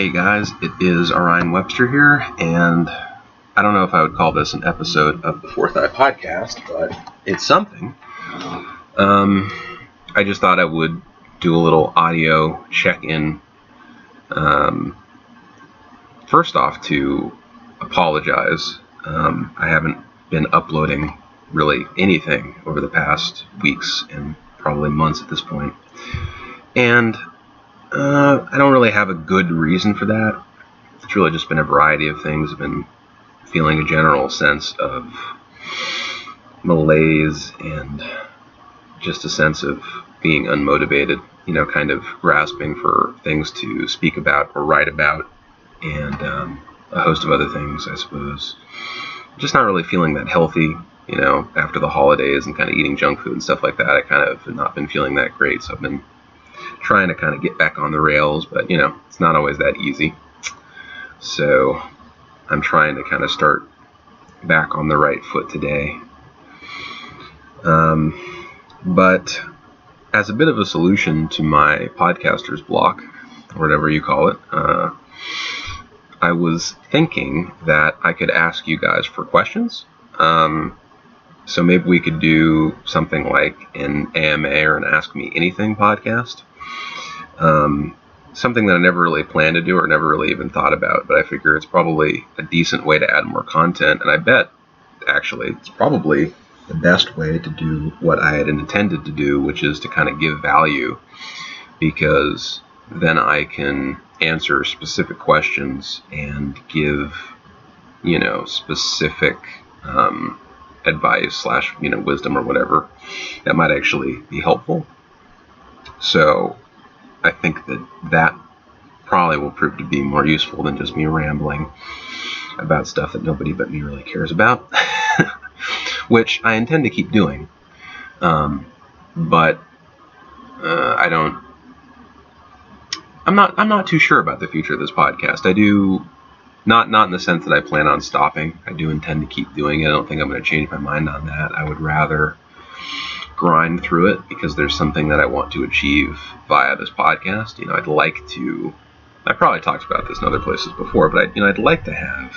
Hey guys, it is Orion Webster here, and I don't know if I would call this an episode of the Fourth Eye Podcast, but it's something. I just thought I would do a little audio check-in. First off, to apologize. I haven't been uploading really anything over the past weeks and probably months at this point. And I don't really have a good reason for that. It's really just been a variety of things. I've been feeling a general sense of malaise and just a sense of being unmotivated, kind of grasping for things to speak about or write about, and a host of other things, I suppose. Just not really feeling that healthy, after the holidays and kind of eating junk food and stuff like that. I kind of have not been feeling that great, so I've been trying to kind of get back on the rails, but it's not always that easy. So I'm trying to kind of start back on the right foot today. But as a bit of a solution to my podcaster's block, or whatever you call it, I was thinking that I could ask you guys for questions. So maybe we could do something like an AMA or an Ask Me Anything podcast. Something that I never really planned to do or never really even thought about, but I figure it's probably a decent way to add more content, and I bet actually it's probably the best way to do what I had intended to do, which is to kind of give value, because then I can answer specific questions and give specific advice / wisdom or whatever that might actually be helpful. So I think that probably will prove to be more useful than just me rambling about stuff that nobody but me really cares about, which I intend to keep doing. But I'm not too sure about the future of this podcast. I do not in the sense that I plan on stopping. I do intend to keep doing it. I don't think I'm going to change my mind on that. I would rather grind through it because there's something that I want to achieve via this podcast. I'd like to, I probably talked about this in other places before, but I'd like to have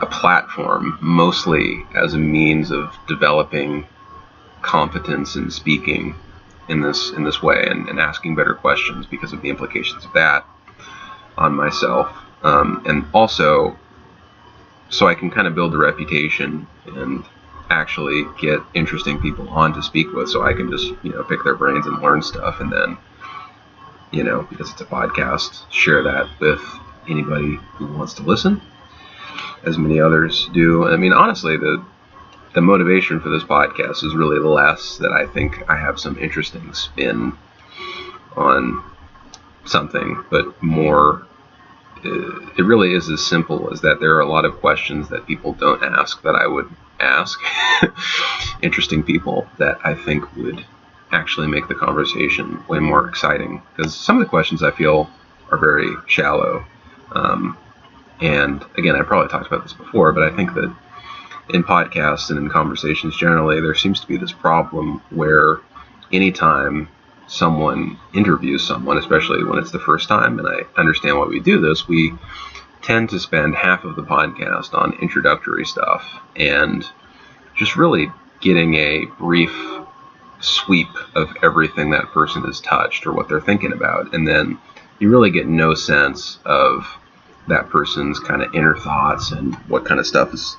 a platform mostly as a means of developing competence in speaking in this way and asking better questions because of the implications of that on myself, and also so I can kind of build a reputation and actually get interesting people on to speak with, so I can just pick their brains and learn stuff, and then because it's a podcast, share that with anybody who wants to listen, as many others do. I mean, honestly, the motivation for this podcast is really less that I think I have some interesting spin on something, but more it really is as simple as that there are a lot of questions that people don't ask that I would ask interesting people that I think would actually make the conversation way more exciting, because some of the questions I feel are very shallow, and again, I probably talked about this before, but I think that in podcasts and in conversations generally, there seems to be this problem where anytime someone interviews someone, especially when it's the first time, and I understand why we do this, we tend to spend half of the podcast on introductory stuff and just really getting a brief sweep of everything that person has touched or what they're thinking about, and then you really get no sense of that person's kind of inner thoughts and what kind of stuff is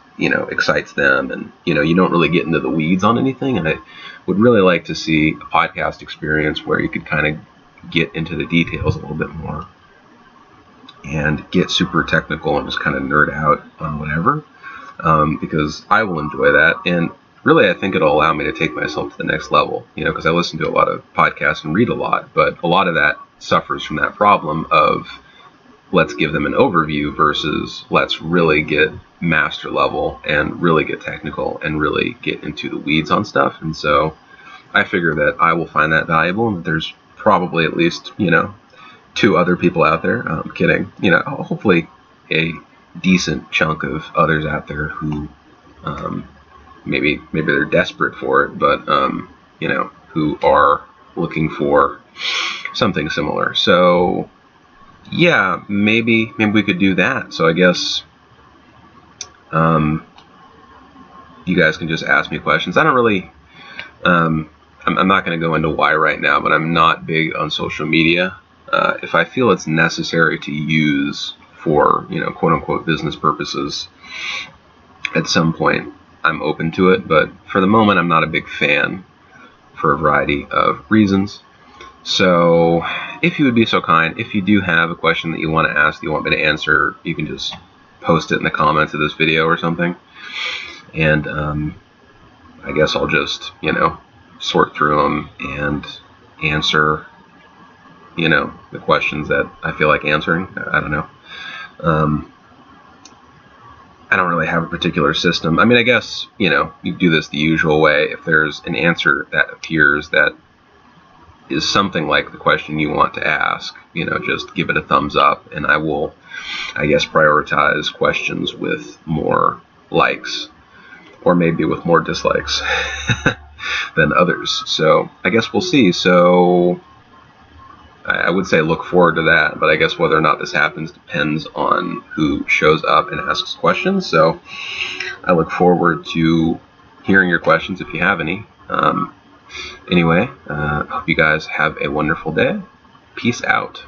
excites them, and you don't really get into the weeds on anything. And I would really like to see a podcast experience where you could kind of get into the details a little bit more and get super technical and just kind of nerd out on whatever, because I will enjoy that, and really I think it'll allow me to take myself to the next level, because I listen to a lot of podcasts and read a lot, but a lot of that suffers from that problem of let's give them an overview versus let's really get master level and really get technical and really get into the weeds on stuff. And so I figure that I will find that valuable, and that there's probably at least, 2 other people out there. I'm kidding. Hopefully a decent chunk of others out there who maybe they're desperate for it, but who are looking for something similar. So yeah, maybe we could do that. So I guess you guys can just ask me questions. I don't really, I'm not going to go into why right now, but I'm not big on social media. If I feel it's necessary to use for, quote unquote business purposes at some point, I'm open to it. But for the moment, I'm not a big fan for a variety of reasons. So if you would be so kind, if you do have a question that you want to ask, that you want me to answer, you can just post it in the comments of this video or something. And I guess I'll just, sort through them and answer, the questions that I feel like answering. I don't know. I don't really have a particular system. I mean, I guess, you do this the usual way. If there's an answer that appears that is something like the question you want to ask, just give it a thumbs up, and I will, I guess, prioritize questions with more likes, or maybe with more dislikes than others. So I guess we'll see. So I would say look forward to that, but I guess whether or not this happens depends on who shows up and asks questions. So I look forward to hearing your questions if you have any. Anyway, hope you guys have a wonderful day. Peace out.